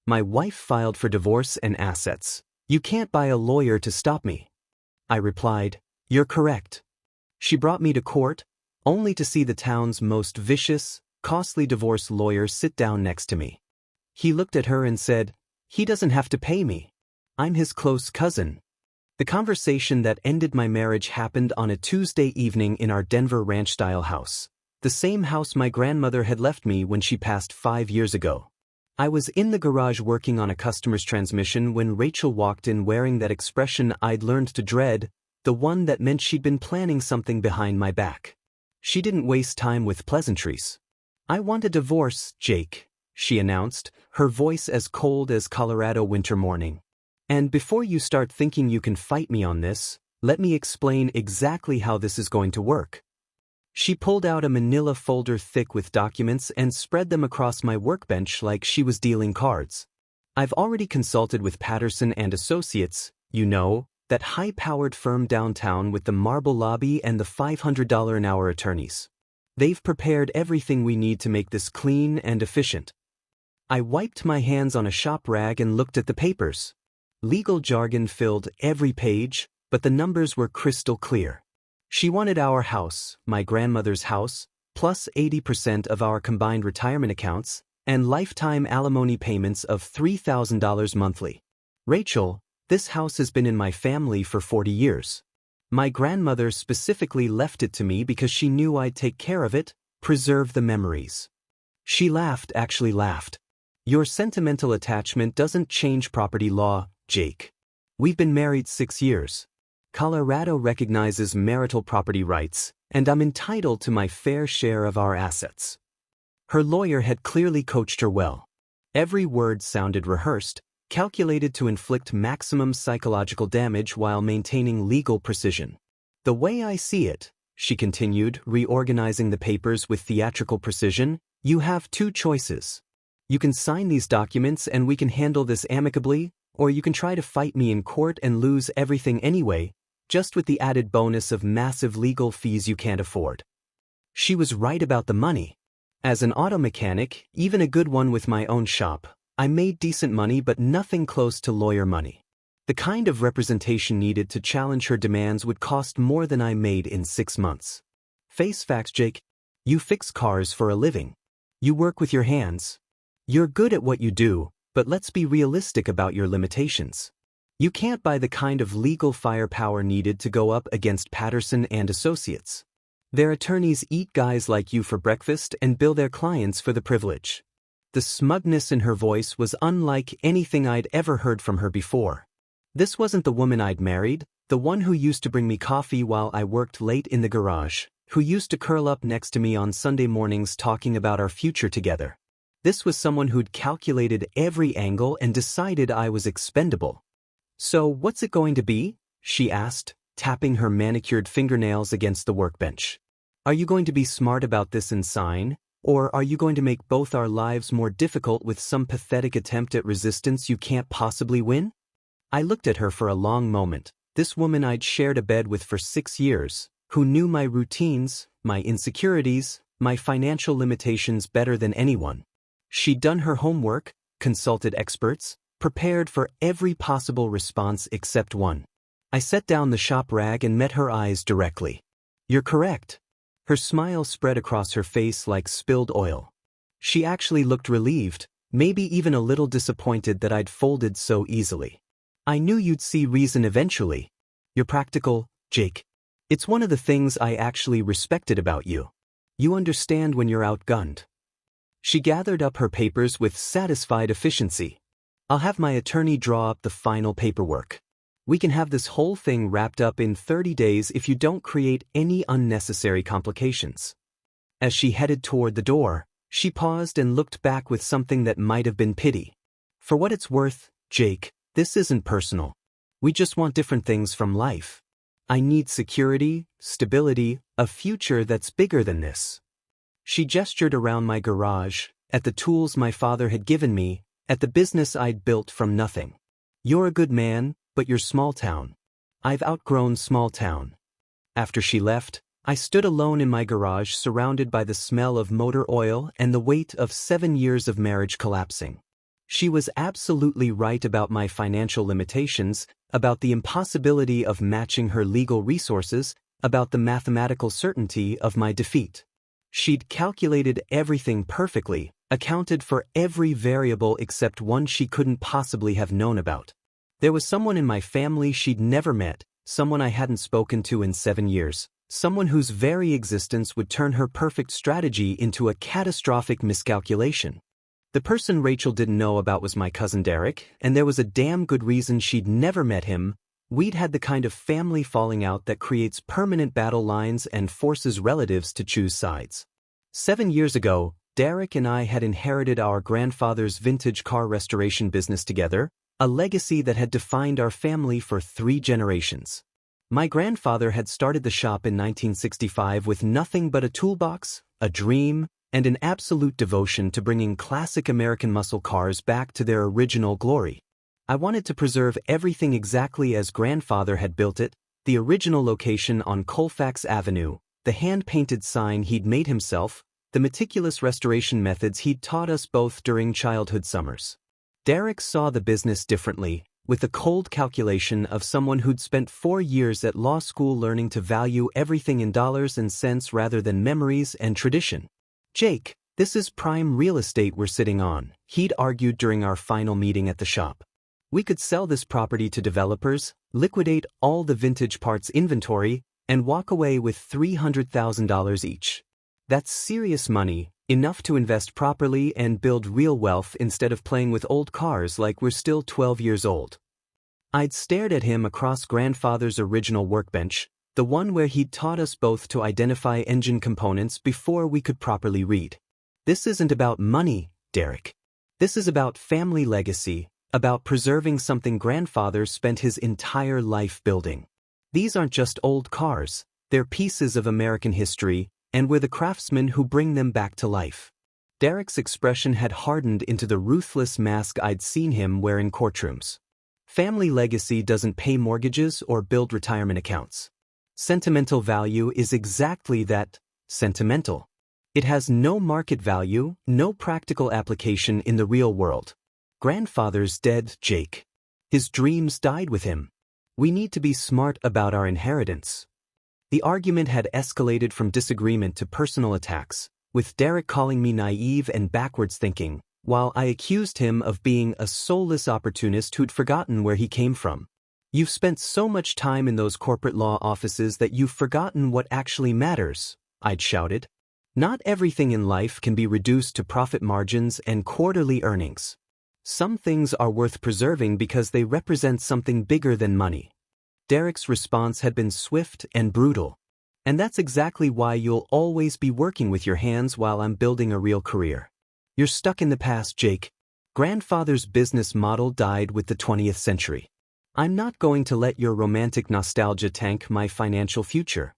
My wife filed for divorce and assets. You can't buy a lawyer to stop me. I replied, "You're correct." She brought me to court, only to see the town's most vicious, costly divorce lawyer sit down next to me. He looked at her and said, "He doesn't have to pay me. I'm his close cousin." The conversation that ended my marriage happened on a Tuesday evening in our Denver ranch-style house, the same house my grandmother had left me when she passed 5 years ago. I was in the garage working on a customer's transmission when Rachel walked in wearing that expression I'd learned to dread, the one that meant she'd been planning something behind my back. She didn't waste time with pleasantries. "I want a divorce, Jake," she announced, her voice as cold as Colorado winter morning. "And before you start thinking you can fight me on this, let me explain exactly how this is going to work." She pulled out a manila folder thick with documents and spread them across my workbench like she was dealing cards. "I've already consulted with Patterson and Associates, you know, that high-powered firm downtown with the marble lobby and the $500 an hour attorneys. They've prepared everything we need to make this clean and efficient." I wiped my hands on a shop rag and looked at the papers. Legal jargon filled every page, but the numbers were crystal clear. She wanted our house, my grandmother's house, plus 80% of our combined retirement accounts, and lifetime alimony payments of $3,000 monthly. "Rachel, this house has been in my family for 40 years. My grandmother specifically left it to me because she knew I'd take care of it, preserve the memories." She laughed, actually laughed. "Your sentimental attachment doesn't change property law, Jake. We've been married 6 years. Colorado recognizes marital property rights, and I'm entitled to my fair share of our assets." Her lawyer had clearly coached her well. Every word sounded rehearsed, calculated to inflict maximum psychological damage while maintaining legal precision. "The way I see it," she continued, reorganizing the papers with theatrical precision, "you have 2 choices. You can sign these documents and we can handle this amicably, or you can try to fight me in court and lose everything anyway, just with the added bonus of massive legal fees you can't afford." She was right about the money. As an auto mechanic, even a good one with my own shop, I made decent money but nothing close to lawyer money. The kind of representation needed to challenge her demands would cost more than I made in 6 months. "Face facts, Jake. You fix cars for a living. You work with your hands. You're good at what you do, but let's be realistic about your limitations. You can't buy the kind of legal firepower needed to go up against Patterson and Associates. Their attorneys eat guys like you for breakfast and bill their clients for the privilege." The smugness in her voice was unlike anything I'd ever heard from her before. This wasn't the woman I'd married, the one who used to bring me coffee while I worked late in the garage, who used to curl up next to me on Sunday mornings talking about our future together. This was someone who'd calculated every angle and decided I was expendable. "So what's it going to be?" she asked, tapping her manicured fingernails against the workbench. "Are you going to be smart about this and sign? Or are you going to make both our lives more difficult with some pathetic attempt at resistance you can't possibly win?" I looked at her for a long moment, this woman I'd shared a bed with for 6 years, who knew my routines, my insecurities, my financial limitations better than anyone. She'd done her homework, consulted experts, prepared for every possible response except one. I set down the shop rag and met her eyes directly. "You're correct." Her smile spread across her face like spilled oil. She actually looked relieved, maybe even a little disappointed that I'd folded so easily. "I knew you'd see reason eventually. You're practical, Jake. It's one of the things I actually respected about you. You understand when you're outgunned." She gathered up her papers with satisfied efficiency. "I'll have my attorney draw up the final paperwork. We can have this whole thing wrapped up in 30 days if you don't create any unnecessary complications." As she headed toward the door, she paused and looked back with something that might have been pity. "For what it's worth, Jake, this isn't personal. We just want different things from life. I need security, stability, a future that's bigger than this." She gestured around my garage, at the tools my father had given me, at the business I'd built from nothing. "You're a good man, but you're small town. I've outgrown small town." After she left, I stood alone in my garage surrounded by the smell of motor oil and the weight of 7 years of marriage collapsing. She was absolutely right about my financial limitations, about the impossibility of matching her legal resources, about the mathematical certainty of my defeat. She'd calculated everything perfectly, accounted for every variable except one she couldn't possibly have known about. There was someone in my family she'd never met, someone I hadn't spoken to in 7 years, someone whose very existence would turn her perfect strategy into a catastrophic miscalculation. The person Rachel didn't know about was my cousin Derek, and there was a damn good reason she'd never met him. We'd had the kind of family falling out that creates permanent battle lines and forces relatives to choose sides. 7 years ago, Derek and I had inherited our grandfather's vintage car restoration business together, a legacy that had defined our family for 3 generations. My grandfather had started the shop in 1965 with nothing but a toolbox, a dream, and an absolute devotion to bringing classic American muscle cars back to their original glory. I wanted to preserve everything exactly as grandfather had built it, the original location on Colfax Avenue, the hand-painted sign he'd made himself, the meticulous restoration methods he'd taught us both during childhood summers. Derek saw the business differently, with the cold calculation of someone who'd spent 4 years at law school learning to value everything in dollars and cents rather than memories and tradition. "Jake, this is prime real estate we're sitting on," he'd argued during our final meeting at the shop. "We could sell this property to developers, liquidate all the vintage parts inventory, and walk away with $300,000 each. That's serious money, enough to invest properly and build real wealth instead of playing with old cars like we're still 12 years old." I'd stared at him across grandfather's original workbench, the one where he'd taught us both to identify engine components before we could properly read. "This isn't about money, Derek. This is about family legacy, about preserving something grandfather spent his entire life building. These aren't just old cars, they're pieces of American history, and we're the craftsmen who bring them back to life." Derek's expression had hardened into the ruthless mask I'd seen him wear in courtrooms. Family legacy doesn't pay mortgages or build retirement accounts. Sentimental value is exactly that, sentimental. It has no market value, no practical application in the real world. Grandfather's dead, Jake. His dreams died with him. We need to be smart about our inheritance. The argument had escalated from disagreement to personal attacks, with Derek calling me naive and backwards thinking, while I accused him of being a soulless opportunist who'd forgotten where he came from. "You've spent so much time in those corporate law offices that you've forgotten what actually matters," I'd shouted. "Not everything in life can be reduced to profit margins and quarterly earnings. Some things are worth preserving because they represent something bigger than money." Derek's response had been swift and brutal. "And that's exactly why you'll always be working with your hands while I'm building a real career. You're stuck in the past, Jake. Grandfather's business model died with the 20th century. I'm not going to let your romantic nostalgia tank my financial future."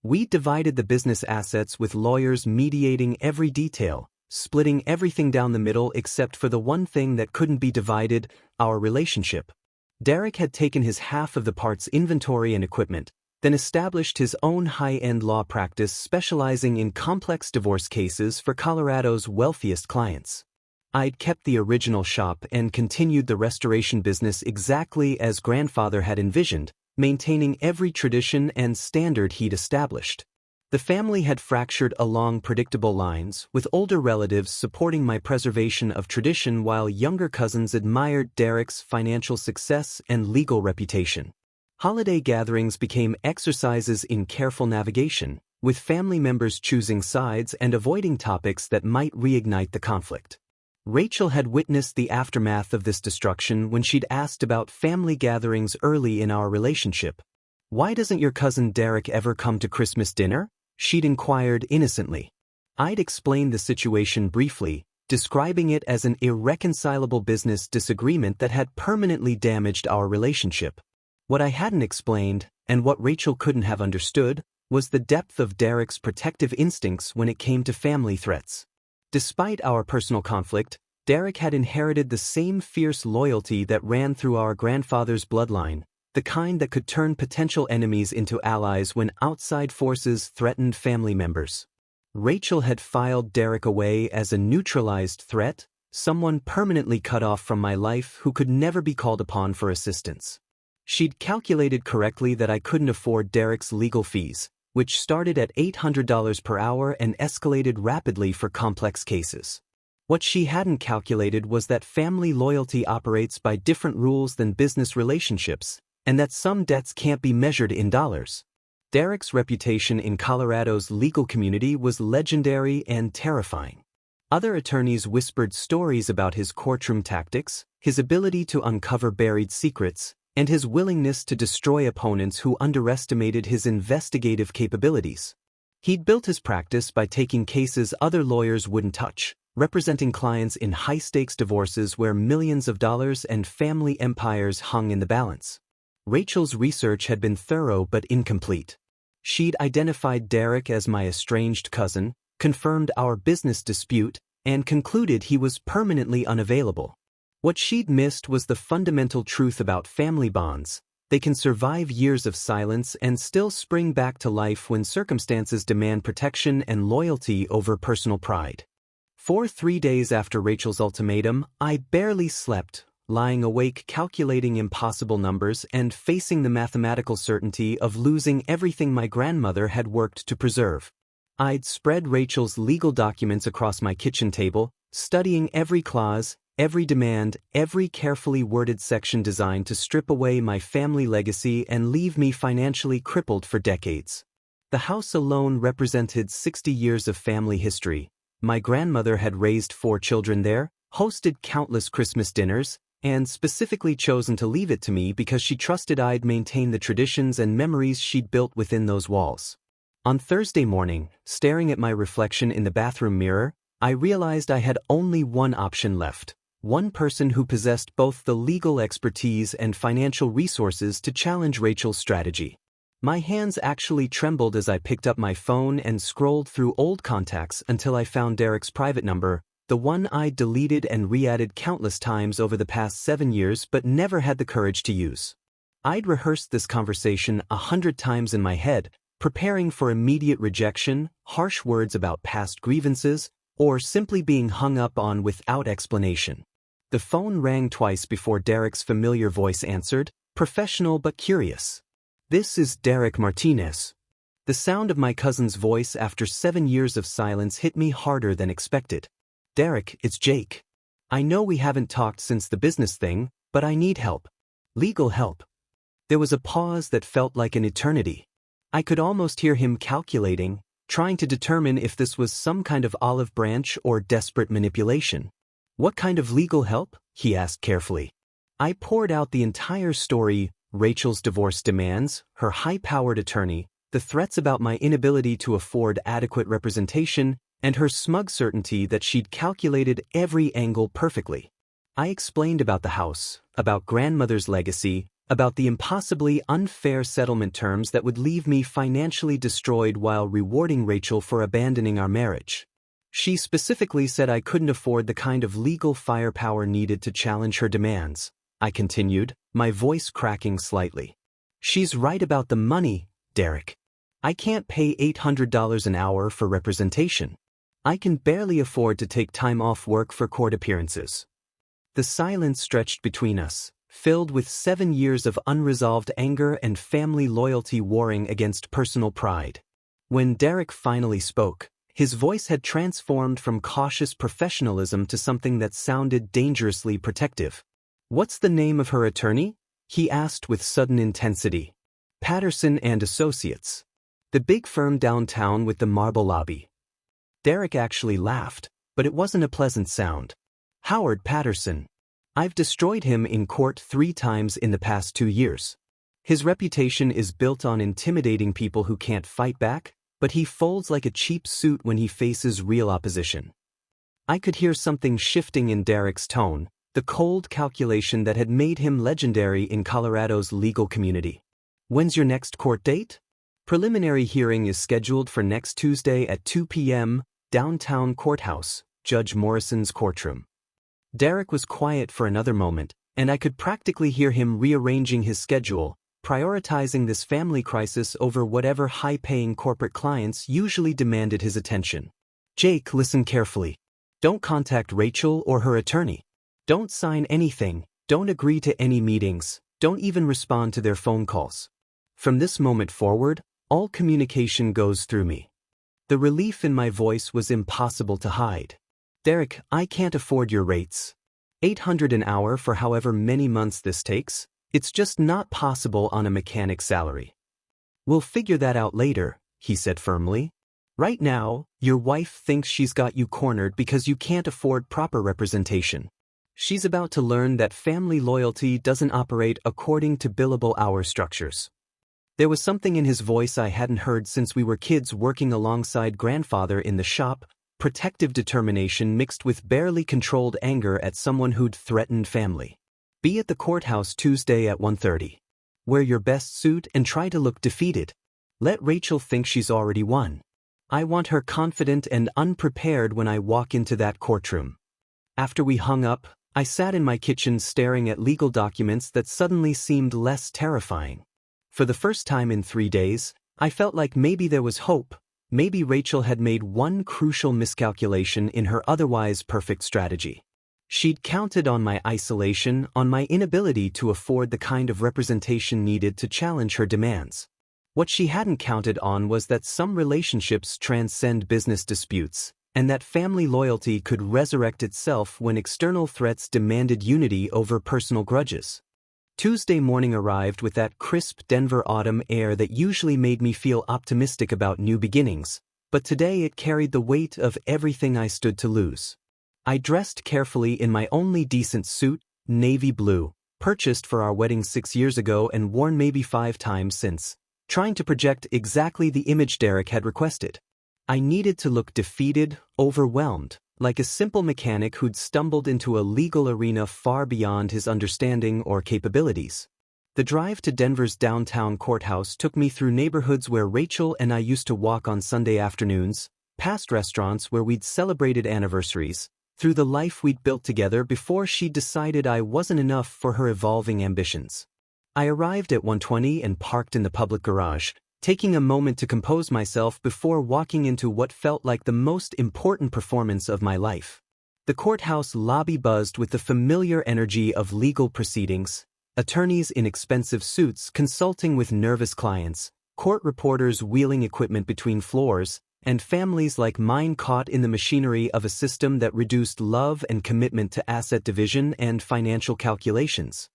We divided the business assets with lawyers mediating every detail, splitting everything down the middle except for the one thing that couldn't be divided, our relationship. Derek had taken his half of the parts inventory and equipment, then established his own high-end law practice specializing in complex divorce cases for Colorado's wealthiest clients. I'd kept the original shop and continued the restoration business exactly as grandfather had envisioned, maintaining every tradition and standard he'd established. The family had fractured along predictable lines, with older relatives supporting my preservation of tradition while younger cousins admired Derek's financial success and legal reputation. Holiday gatherings became exercises in careful navigation, with family members choosing sides and avoiding topics that might reignite the conflict. Rachel had witnessed the aftermath of this destruction when she'd asked about family gatherings early in our relationship. "Why doesn't your cousin Derek ever come to Christmas dinner?" she'd inquired innocently. I'd explained the situation briefly, describing it as an irreconcilable business disagreement that had permanently damaged our relationship. What I hadn't explained, and what Rachel couldn't have understood, was the depth of Derek's protective instincts when it came to family threats. Despite our personal conflict, Derek had inherited the same fierce loyalty that ran through our grandfather's bloodline, the kind that could turn potential enemies into allies when outside forces threatened family members. Rachel had filed Derek away as a neutralized threat, someone permanently cut off from my life who could never be called upon for assistance. She'd calculated correctly that I couldn't afford Derek's legal fees, which started at $800 per hour and escalated rapidly for complex cases. What she hadn't calculated was that family loyalty operates by different rules than business relationships, and that some debts can't be measured in dollars. Derek's reputation in Colorado's legal community was legendary and terrifying. Other attorneys whispered stories about his courtroom tactics, his ability to uncover buried secrets, and his willingness to destroy opponents who underestimated his investigative capabilities. He'd built his practice by taking cases other lawyers wouldn't touch, representing clients in high-stakes divorces where millions of dollars and family empires hung in the balance. Rachel's research had been thorough but incomplete. She'd identified Derek as my estranged cousin, confirmed our business dispute, and concluded he was permanently unavailable. What she'd missed was the fundamental truth about family bonds. They can survive years of silence and still spring back to life when circumstances demand protection and loyalty over personal pride. For 3 days after Rachel's ultimatum, I barely slept, lying awake calculating impossible numbers and facing the mathematical certainty of losing everything my grandmother had worked to preserve. I'd spread Rachel's legal documents across my kitchen table, studying every clause, every demand, every carefully worded section designed to strip away my family legacy and leave me financially crippled for decades. The house alone represented 60 years of family history. My grandmother had raised 4 children there, hosted countless Christmas dinners, and specifically chosen to leave it to me because she trusted I'd maintain the traditions and memories she'd built within those walls. On Thursday morning, staring at my reflection in the bathroom mirror, I realized I had only one option left. One person who possessed both the legal expertise and financial resources to challenge Rachel's strategy. My hands actually trembled as I picked up my phone and scrolled through old contacts until I found Derek's private number, the one I'd deleted and re-added countless times over the past 7 years but never had the courage to use. I'd rehearsed this conversation 100 times in my head, preparing for immediate rejection, harsh words about past grievances, or simply being hung up on without explanation. The phone rang twice before Derek's familiar voice answered, professional but curious. "This is Derek Martinez." The sound of my cousin's voice after 7 years of silence hit me harder than expected. "Derek, it's Jake. I know we haven't talked since the business thing, but I need help. Legal help." There was a pause that felt like an eternity. I could almost hear him calculating, trying to determine if this was some kind of olive branch or desperate manipulation. "What kind of legal help?" he asked carefully. I poured out the entire story: Rachel's divorce demands, her high-powered attorney, the threats about my inability to afford adequate representation, and her smug certainty that she'd calculated every angle perfectly. I explained about the house, about grandmother's legacy, about the impossibly unfair settlement terms that would leave me financially destroyed while rewarding Rachel for abandoning our marriage. She specifically said I couldn't afford the kind of legal firepower needed to challenge her demands. I continued, my voice cracking slightly. "She's right about the money, Derek. I can't pay $800 an hour for representation. I can barely afford to take time off work for court appearances." The silence stretched between us, filled with 7 years of unresolved anger and family loyalty warring against personal pride. When Derek finally spoke, his voice had transformed from cautious professionalism to something that sounded dangerously protective. "What's the name of her attorney?" he asked with sudden intensity. "Patterson and Associates. The big firm downtown with the marble lobby." Derek actually laughed, but it wasn't a pleasant sound. "Howard Patterson. I've destroyed him in court 3 times in the past 2 years. His reputation is built on intimidating people who can't fight back, but he folds like a cheap suit when he faces real opposition." I could hear something shifting in Derek's tone, the cold calculation that had made him legendary in Colorado's legal community. "When's your next court date?" "Preliminary hearing is scheduled for next Tuesday at 2 p.m., downtown courthouse, Judge Morrison's courtroom." Derek was quiet for another moment, and I could practically hear him rearranging his schedule, prioritizing this family crisis over whatever high-paying corporate clients usually demanded his attention. "Jake, listen carefully. Don't contact Rachel or her attorney. Don't sign anything, don't agree to any meetings, don't even respond to their phone calls. From this moment forward, all communication goes through me. The relief in my voice was impossible to hide. Derek, I can't afford your rates. $800 an hour for however many months this takes, it's just not possible on a mechanic's salary. We'll figure that out later, he said firmly. Right now, your wife thinks she's got you cornered because you can't afford proper representation. She's about to learn that family loyalty doesn't operate according to billable hour structures. There was something in his voice I hadn't heard since we were kids working alongside grandfather in the shop, protective determination mixed with barely controlled anger at someone who'd threatened family. Be at the courthouse Tuesday at 1:30. Wear your best suit and try to look defeated. Let Rachel think she's already won. I want her confident and unprepared when I walk into that courtroom. After we hung up, I sat in my kitchen staring at legal documents that suddenly seemed less terrifying. For the first time in 3 days, I felt like maybe there was hope. Maybe Rachel had made one crucial miscalculation in her otherwise perfect strategy. She'd counted on my isolation, on my inability to afford the kind of representation needed to challenge her demands. What she hadn't counted on was that some relationships transcend business disputes, and that family loyalty could resurrect itself when external threats demanded unity over personal grudges. Tuesday morning arrived with that crisp Denver autumn air that usually made me feel optimistic about new beginnings, but today it carried the weight of everything I stood to lose. I dressed carefully in my only decent suit, navy blue, purchased for our wedding 6 years ago and worn maybe 5 times since, trying to project exactly the image Derek had requested. I needed to look defeated, overwhelmed, like a simple mechanic who'd stumbled into a legal arena far beyond his understanding or capabilities. The drive to Denver's downtown courthouse took me through neighborhoods where Rachel and I used to walk on Sunday afternoons, past restaurants where we'd celebrated anniversaries, through the life we'd built together before she decided I wasn't enough for her evolving ambitions. I arrived at 1:20 and parked in the public garage, taking a moment to compose myself before walking into what felt like the most important performance of my life. The courthouse lobby buzzed with the familiar energy of legal proceedings, attorneys in expensive suits consulting with nervous clients, court reporters wheeling equipment between floors, and families like mine caught in the machinery of a system that reduced love and commitment to asset division and financial calculations.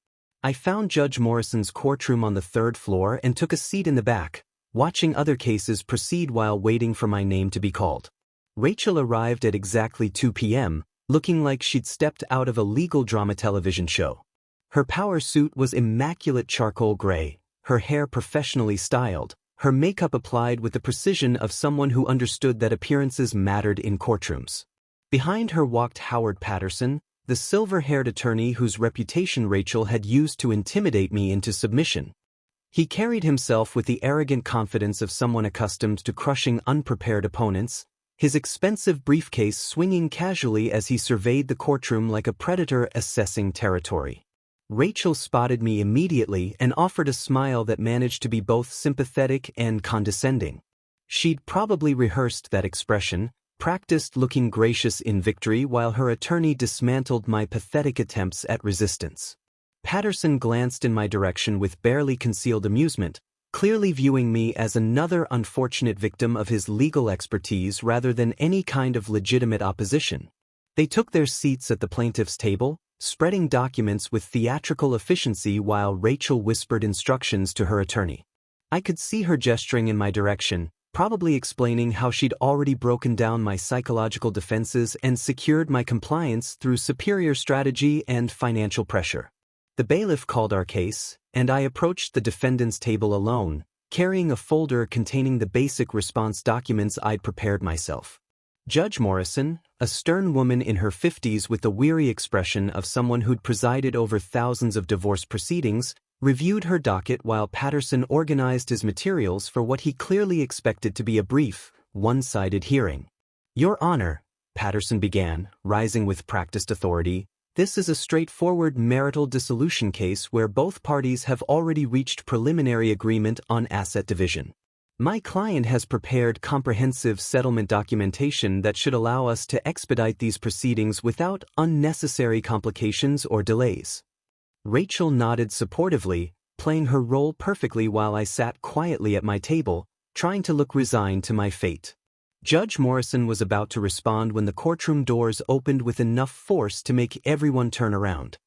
I found Judge Morrison's courtroom on the 3rd floor and took a seat in the back, watching other cases proceed while waiting for my name to be called. Rachel arrived at exactly 2 p.m., looking like she'd stepped out of a legal drama television show. Her power suit was immaculate charcoal gray, her hair professionally styled, her makeup applied with the precision of someone who understood that appearances mattered in courtrooms. Behind her walked Howard Patterson, the silver-haired attorney whose reputation Rachel had used to intimidate me into submission. He carried himself with the arrogant confidence of someone accustomed to crushing unprepared opponents, his expensive briefcase swinging casually as he surveyed the courtroom like a predator assessing territory. Rachel spotted me immediately and offered a smile that managed to be both sympathetic and condescending. She'd probably rehearsed that expression, practiced looking gracious in victory while her attorney dismantled my pathetic attempts at resistance. Patterson glanced in my direction with barely concealed amusement, clearly viewing me as another unfortunate victim of his legal expertise rather than any kind of legitimate opposition. They took their seats at the plaintiff's table, spreading documents with theatrical efficiency while Rachel whispered instructions to her attorney. I could see her gesturing in my direction, probably explaining how she'd already broken down my psychological defenses and secured my compliance through superior strategy and financial pressure. The bailiff called our case, and I approached the defendant's table alone, carrying a folder containing the basic response documents I'd prepared myself. Judge Morrison, a stern woman in her 50s with the weary expression of someone who'd presided over thousands of divorce proceedings, reviewed her docket while Patterson organized his materials for what he clearly expected to be a brief, one-sided hearing. Your Honor, Patterson began, rising with practiced authority, this is a straightforward marital dissolution case where both parties have already reached preliminary agreement on asset division. My client has prepared comprehensive settlement documentation that should allow us to expedite these proceedings without unnecessary complications or delays. Rachel nodded supportively, playing her role perfectly while I sat quietly at my table, trying to look resigned to my fate. Judge Morrison was about to respond when the courtroom doors opened with enough force to make everyone turn around.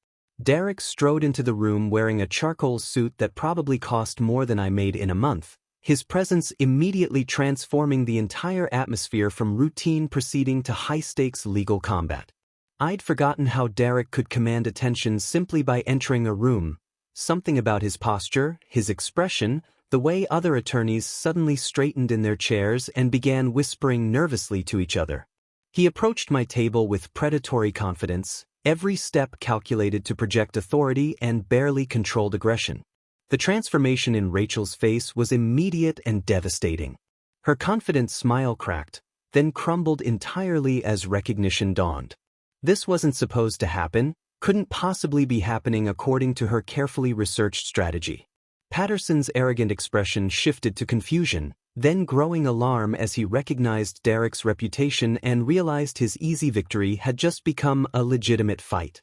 Derek strode into the room wearing a charcoal suit that probably cost more than I made in a month, his presence immediately transforming the entire atmosphere from routine proceeding to high-stakes legal combat. I'd forgotten how Derek could command attention simply by entering a room. Something about his posture, his expression, the way other attorneys suddenly straightened in their chairs and began whispering nervously to each other. He approached my table with predatory confidence, every step calculated to project authority and barely controlled aggression. The transformation in Rachel's face was immediate and devastating. Her confident smile cracked, then crumbled entirely as recognition dawned. This wasn't supposed to happen, couldn't possibly be happening according to her carefully researched strategy. Patterson's arrogant expression shifted to confusion, then growing alarm as he recognized Derek's reputation and realized his easy victory had just become a legitimate fight.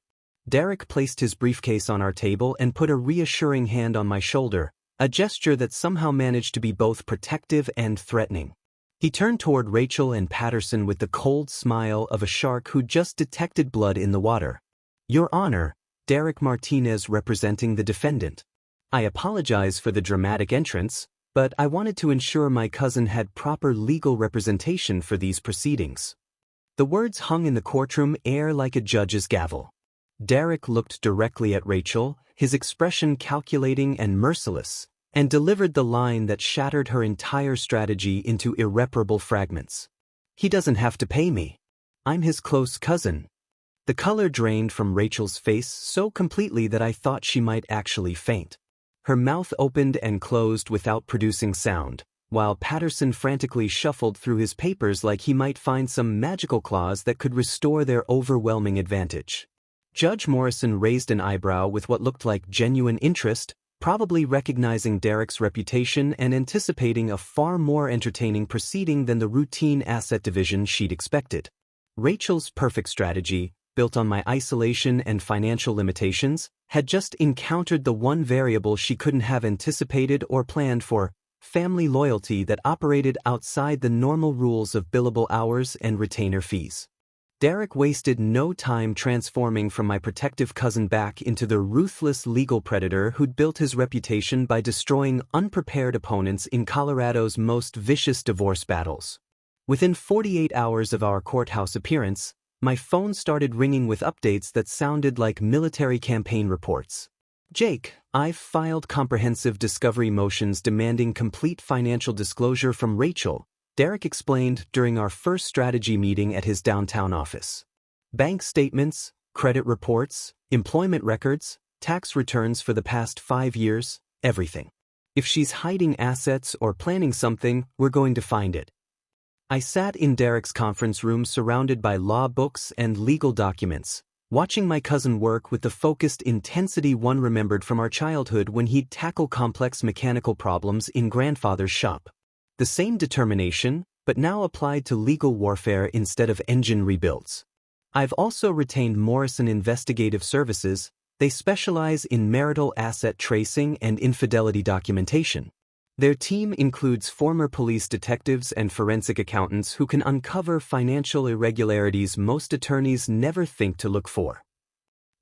Derek placed his briefcase on our table and put a reassuring hand on my shoulder, a gesture that somehow managed to be both protective and threatening. He turned toward Rachel and Patterson with the cold smile of a shark who just detected blood in the water. "Your Honor," Derek Martinez representing the defendant. "I apologize for the dramatic entrance, but I wanted to ensure my cousin had proper legal representation for these proceedings." The words hung in the courtroom air like a judge's gavel. Derek looked directly at Rachel, his expression calculating and merciless, and delivered the line that shattered her entire strategy into irreparable fragments. "He doesn't have to pay me. I'm his close cousin." The color drained from Rachel's face so completely that I thought she might actually faint. Her mouth opened and closed without producing sound, while Patterson frantically shuffled through his papers like he might find some magical clause that could restore their overwhelming advantage. Judge Morrison raised an eyebrow with what looked like genuine interest, probably recognizing Derek's reputation and anticipating a far more entertaining proceeding than the routine asset division she'd expected. Rachel's perfect strategy, built on my isolation and financial limitations, had just encountered the one variable she couldn't have anticipated or planned for: family loyalty that operated outside the normal rules of billable hours and retainer fees. Derek wasted no time transforming from my protective cousin back into the ruthless legal predator who'd built his reputation by destroying unprepared opponents in Colorado's most vicious divorce battles. Within 48 hours of our courthouse appearance, my phone started ringing with updates that sounded like military campaign reports. "Jake, I've filed comprehensive discovery motions demanding complete financial disclosure from Rachel," Derek explained during our first strategy meeting at his downtown office. "Bank statements, credit reports, employment records, tax returns for the past 5 years, everything. If she's hiding assets or planning something, we're going to find it." I sat in Derek's conference room surrounded by law books and legal documents, watching my cousin work with the focused intensity one remembered from our childhood when he'd tackle complex mechanical problems in grandfather's shop. The same determination, but now applied to legal warfare instead of engine rebuilds. I've also retained Morrison Investigative Services. They specialize in marital asset tracing and infidelity documentation. Their team includes former police detectives and forensic accountants who can uncover financial irregularities most attorneys never think to look for.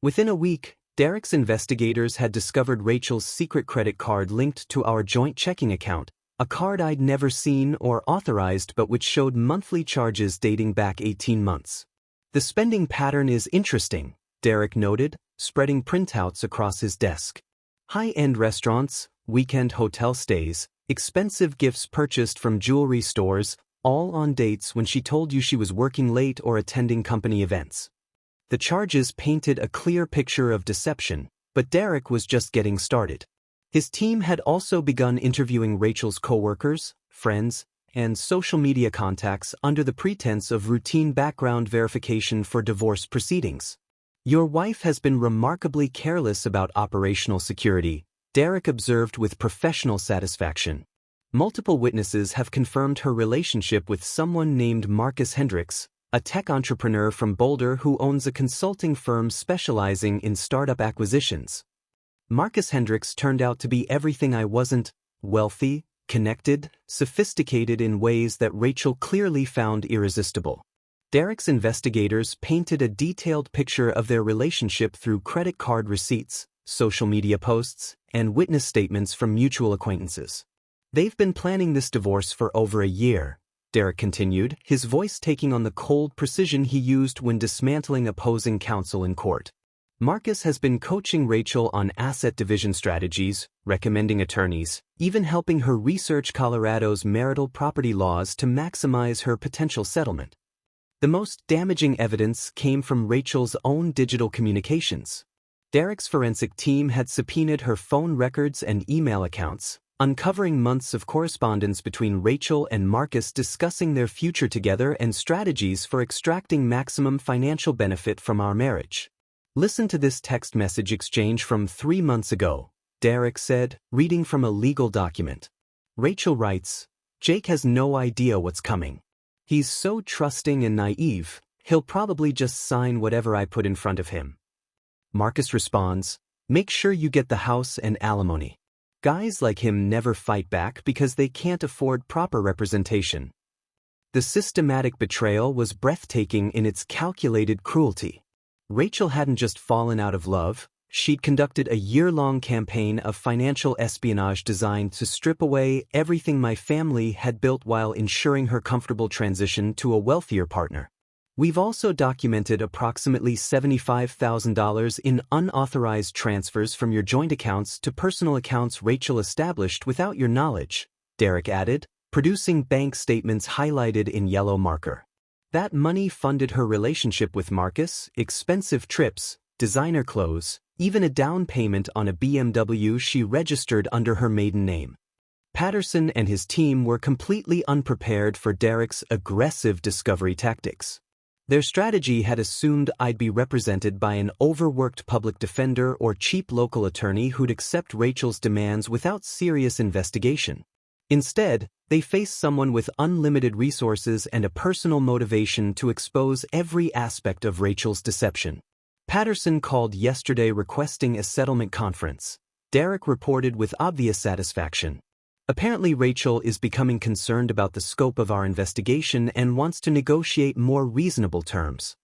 Within a week, Derek's investigators had discovered Rachel's secret credit card linked to our joint checking account, a card I'd never seen or authorized but which showed monthly charges dating back 18 months. "The spending pattern is interesting," Derek noted, spreading printouts across his desk. "High-end restaurants, weekend hotel stays, expensive gifts purchased from jewelry stores, all on dates when she told you she was working late or attending company events." The charges painted a clear picture of deception, but Derek was just getting started. His team had also begun interviewing Rachel's coworkers, friends, and social media contacts under the pretense of routine background verification for divorce proceedings. "Your wife has been remarkably careless about operational security," Derek observed with professional satisfaction. Multiple witnesses have confirmed her relationship with someone named Marcus Hendricks, a tech entrepreneur from Boulder who owns a consulting firm specializing in startup acquisitions. Marcus Hendricks turned out to be everything I wasn't: wealthy, connected, sophisticated in ways that Rachel clearly found irresistible. Derek's investigators painted a detailed picture of their relationship through credit card receipts, social media posts, and witness statements from mutual acquaintances. They've been planning this divorce for over a year, Derek continued, his voice taking on the cold precision he used when dismantling opposing counsel in court. Marcus has been coaching Rachel on asset division strategies, recommending attorneys, even helping her research Colorado's marital property laws to maximize her potential settlement. The most damaging evidence came from Rachel's own digital communications. Derek's forensic team had subpoenaed her phone records and email accounts, uncovering months of correspondence between Rachel and Marcus discussing their future together and strategies for extracting maximum financial benefit from our marriage. Listen to this text message exchange from 3 months ago, Derek said, reading from a legal document. Rachel writes, "Jake has no idea what's coming. He's so trusting and naive, he'll probably just sign whatever I put in front of him." Marcus responds, "Make sure you get the house and alimony. Guys like him never fight back because they can't afford proper representation." The systematic betrayal was breathtaking in its calculated cruelty. Rachel hadn't just fallen out of love, she'd conducted a year-long campaign of financial espionage designed to strip away everything my family had built while ensuring her comfortable transition to a wealthier partner. We've also documented approximately $75,000 in unauthorized transfers from your joint accounts to personal accounts Rachel established without your knowledge, Derek added, producing bank statements highlighted in yellow marker. That money funded her relationship with Marcus, expensive trips, designer clothes, even a down payment on a BMW she registered under her maiden name. Patterson and his team were completely unprepared for Derek's aggressive discovery tactics. Their strategy had assumed I'd be represented by an overworked public defender or cheap local attorney who'd accept Rachel's demands without serious investigation. Instead, they faced someone with unlimited resources and a personal motivation to expose every aspect of Rachel's deception. Patterson called yesterday requesting a settlement conference. Derek reported with obvious satisfaction. Apparently Rachel is becoming concerned about the scope of our investigation and wants to negotiate more reasonable terms.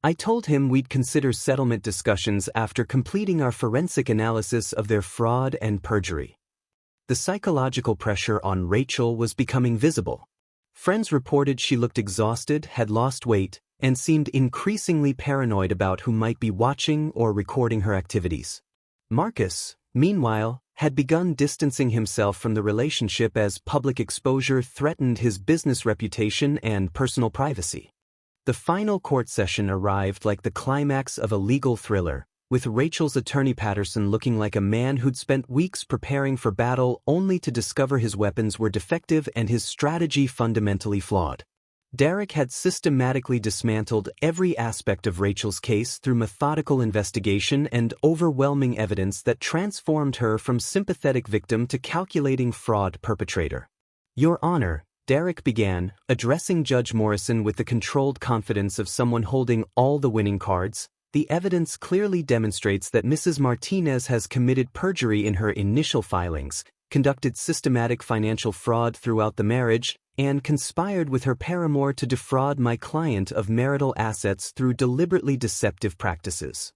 I told him we'd consider settlement discussions after completing our forensic analysis of their fraud and perjury. The psychological pressure on Rachel was becoming visible. Friends reported she looked exhausted, had lost weight, and seemed increasingly paranoid about who might be watching or recording her activities. Marcus, meanwhile, had begun distancing himself from the relationship as public exposure threatened his business reputation and personal privacy. The final court session arrived like the climax of a legal thriller, with Rachel's attorney Patterson looking like a man who'd spent weeks preparing for battle only to discover his weapons were defective and his strategy fundamentally flawed. Derek had systematically dismantled every aspect of Rachel's case through methodical investigation and overwhelming evidence that transformed her from sympathetic victim to calculating fraud perpetrator. "Your Honor," Derek began, addressing Judge Morrison with the controlled confidence of someone holding all the winning cards, "the evidence clearly demonstrates that Mrs. Martinez has committed perjury in her initial filings, conducted systematic financial fraud throughout the marriage, and conspired with her paramour to defraud my client of marital assets through deliberately deceptive practices."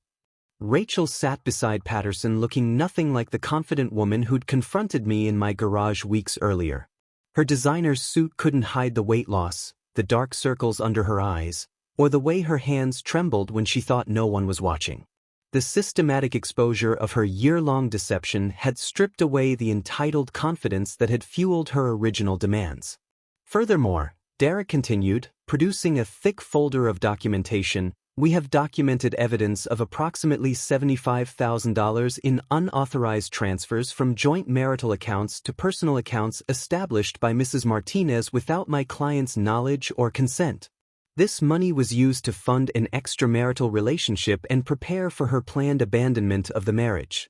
Rachel sat beside Patterson looking nothing like the confident woman who'd confronted me in my garage weeks earlier. Her designer suit couldn't hide the weight loss, the dark circles under her eyes, or the way her hands trembled when she thought no one was watching. The systematic exposure of her year-long deception had stripped away the entitled confidence that had fueled her original demands. Furthermore, Derek continued, producing a thick folder of documentation, "We have documented evidence of approximately $75,000 in unauthorized transfers from joint marital accounts to personal accounts established by Mrs. Martinez without my client's knowledge or consent. This money was used to fund an extramarital relationship and prepare for her planned abandonment of the marriage."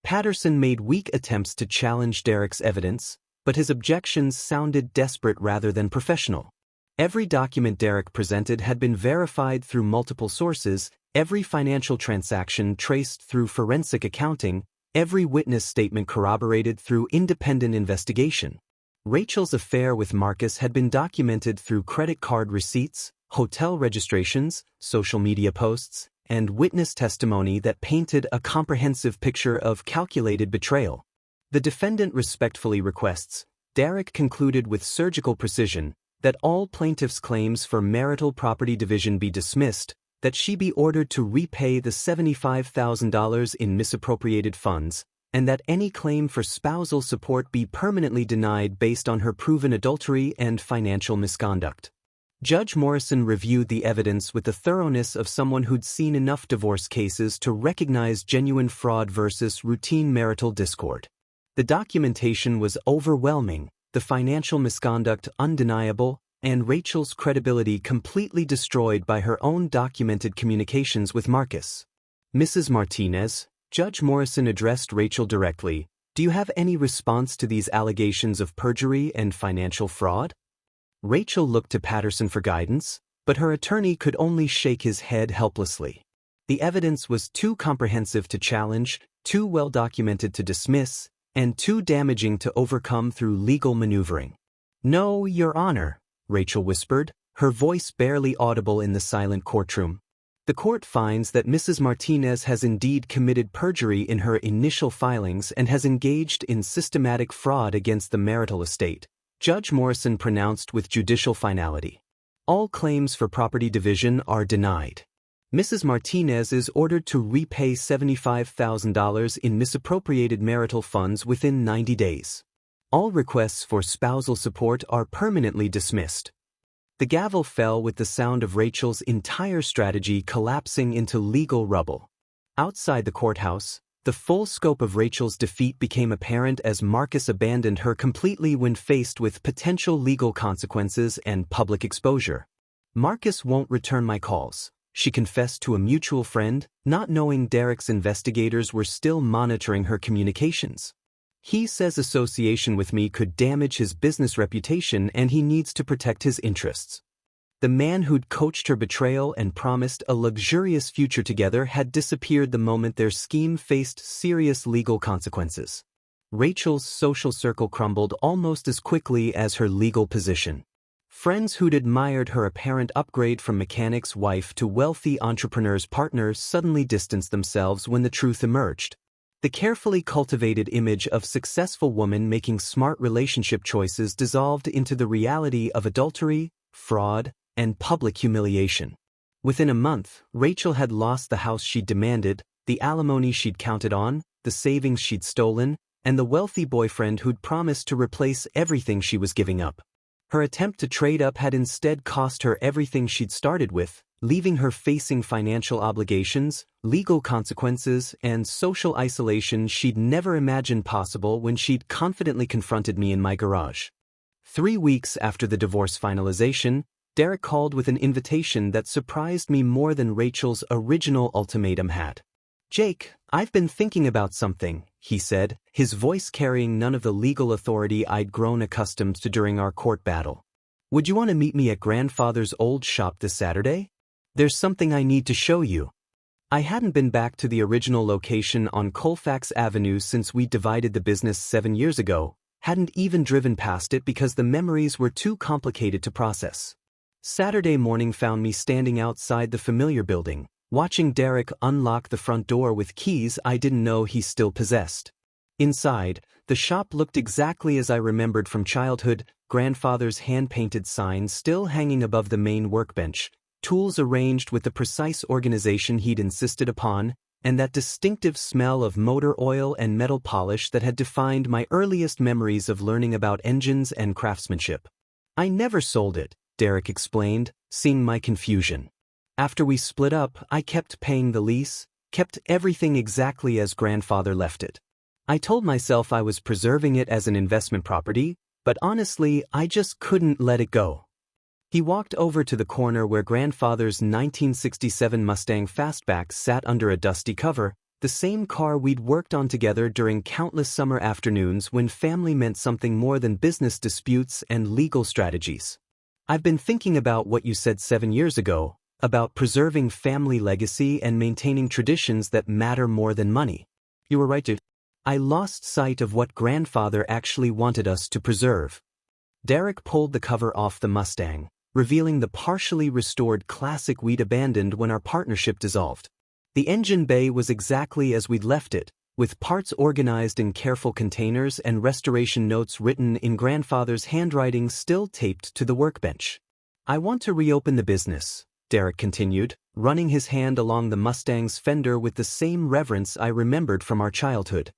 Patterson made weak attempts to challenge Derek's evidence, but his objections sounded desperate rather than professional. Every document Derek presented had been verified through multiple sources, every financial transaction traced through forensic accounting, every witness statement corroborated through independent investigation. Rachel's affair with Marcus had been documented through credit card receipts, hotel registrations, social media posts, and witness testimony that painted a comprehensive picture of calculated betrayal. The defendant respectfully requests, Derek concluded with surgical precision, that all plaintiff's claims for marital property division be dismissed, that she be ordered to repay the $75,000 in misappropriated funds, and that any claim for spousal support be permanently denied based on her proven adultery and financial misconduct. Judge Morrison reviewed the evidence with the thoroughness of someone who'd seen enough divorce cases to recognize genuine fraud versus routine marital discord. The documentation was overwhelming, the financial misconduct undeniable, and Rachel's credibility completely destroyed by her own documented communications with Marcus. Mrs. Martinez, Judge Morrison addressed Rachel directly, do you have any response to these allegations of perjury and financial fraud? Rachel looked to Patterson for guidance, but her attorney could only shake his head helplessly. The evidence was too comprehensive to challenge, too well documented to dismiss, and too damaging to overcome through legal maneuvering. No, Your Honor, Rachel whispered, her voice barely audible in the silent courtroom. The court finds that Mrs. Martinez has indeed committed perjury in her initial filings and has engaged in systematic fraud against the marital estate, Judge Morrison pronounced with judicial finality. All claims for property division are denied. Mrs. Martinez is ordered to repay $75,000 in misappropriated marital funds within 90 days. All requests for spousal support are permanently dismissed. The gavel fell with the sound of Rachel's entire strategy collapsing into legal rubble. Outside the courthouse, the full scope of Rachel's defeat became apparent as Marcus abandoned her completely when faced with potential legal consequences and public exposure. Marcus won't return my calls, she confessed to a mutual friend, not knowing Derek's investigators were still monitoring her communications. He says association with me could damage his business reputation and he needs to protect his interests. The man who'd coached her betrayal and promised a luxurious future together had disappeared the moment their scheme faced serious legal consequences. Rachel's social circle crumbled almost as quickly as her legal position. Friends who'd admired her apparent upgrade from mechanic's wife to wealthy entrepreneur's partner suddenly distanced themselves when the truth emerged. The carefully cultivated image of successful woman making smart relationship choices dissolved into the reality of adultery, fraud, and public humiliation. Within a month, Rachel had lost the house she'd demanded, the alimony she'd counted on, the savings she'd stolen, and the wealthy boyfriend who'd promised to replace everything she was giving up. Her attempt to trade up had instead cost her everything she'd started with, leaving her facing financial obligations, legal consequences, and social isolation she'd never imagined possible when she'd confidently confronted me in my garage. 3 weeks after the divorce finalization, Derek called with an invitation that surprised me more than Rachel's original ultimatum had. Jake, I've been thinking about something, he said, his voice carrying none of the legal authority I'd grown accustomed to during our court battle. Would you want to meet me at grandfather's old shop this Saturday? There's something I need to show you. I hadn't been back to the original location on Colfax Avenue since we divided the business 7 years ago, hadn't even driven past it because the memories were too complicated to process. Saturday morning found me standing outside the familiar building, watching Derek unlock the front door with keys I didn't know he still possessed. Inside, the shop looked exactly as I remembered from childhood, grandfather's hand-painted sign still hanging above the main workbench, tools arranged with the precise organization he'd insisted upon, and that distinctive smell of motor oil and metal polish that had defined my earliest memories of learning about engines and craftsmanship. I never sold it, Derek explained, seeing my confusion. After we split up, I kept paying the lease, kept everything exactly as grandfather left it. I told myself I was preserving it as an investment property, but honestly, I just couldn't let it go. He walked over to the corner where grandfather's 1967 Mustang Fastback sat under a dusty cover, the same car we'd worked on together during countless summer afternoons when family meant something more than business disputes and legal strategies. I've been thinking about what you said 7 years ago, about preserving family legacy and maintaining traditions that matter more than money. You were right, dude. I lost sight of what grandfather actually wanted us to preserve. Derek pulled the cover off the Mustang, revealing the partially restored classic we'd abandoned when our partnership dissolved. The engine bay was exactly as we'd left it, with parts organized in careful containers and restoration notes written in grandfather's handwriting still taped to the workbench. I want to reopen the business, Derek continued, running his hand along the Mustang's fender with the same reverence I remembered from our childhood.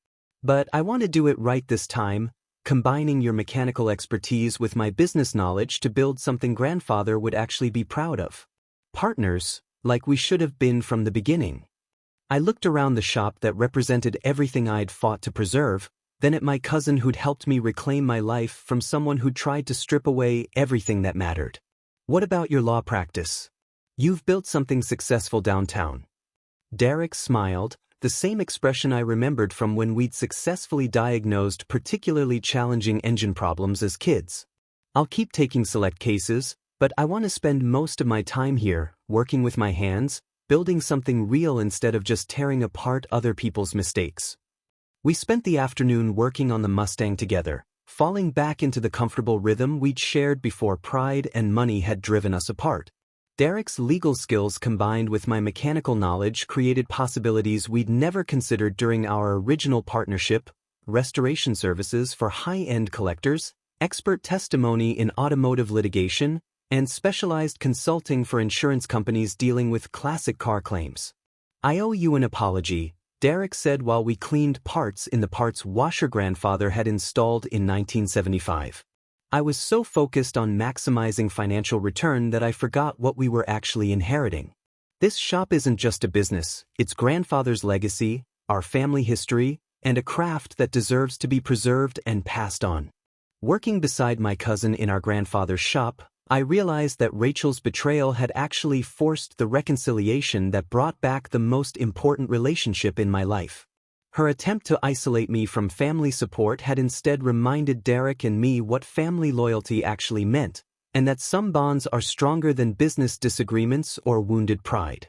But I want to do it right this time, combining your mechanical expertise with my business knowledge to build something grandfather would actually be proud of. Partners, like we should have been from the beginning. I looked around the shop that represented everything I'd fought to preserve, then at my cousin who'd helped me reclaim my life from someone who'd tried to strip away everything that mattered. What about your law practice? You've built something successful downtown. Derek smiled, the same expression I remembered from when we'd successfully diagnosed particularly challenging engine problems as kids. I'll keep taking select cases, but I want to spend most of my time here, working with my hands, building something real instead of just tearing apart other people's mistakes. We spent the afternoon working on the Mustang together, falling back into the comfortable rhythm we'd shared before pride and money had driven us apart. Derek's legal skills combined with my mechanical knowledge created possibilities we'd never considered during our original partnership: restoration services for high-end collectors, expert testimony in automotive litigation, and specialized consulting for insurance companies dealing with classic car claims. I owe you an apology, Derek said while we cleaned parts in the parts washer grandfather had installed in 1975. I was so focused on maximizing financial return that I forgot what we were actually inheriting. This shop isn't just a business, it's grandfather's legacy, our family history, and a craft that deserves to be preserved and passed on. Working beside my cousin in our grandfather's shop, I realized that Rachel's betrayal had actually forced the reconciliation that brought back the most important relationship in my life. Her attempt to isolate me from family support had instead reminded Derek and me what family loyalty actually meant, and that some bonds are stronger than business disagreements or wounded pride.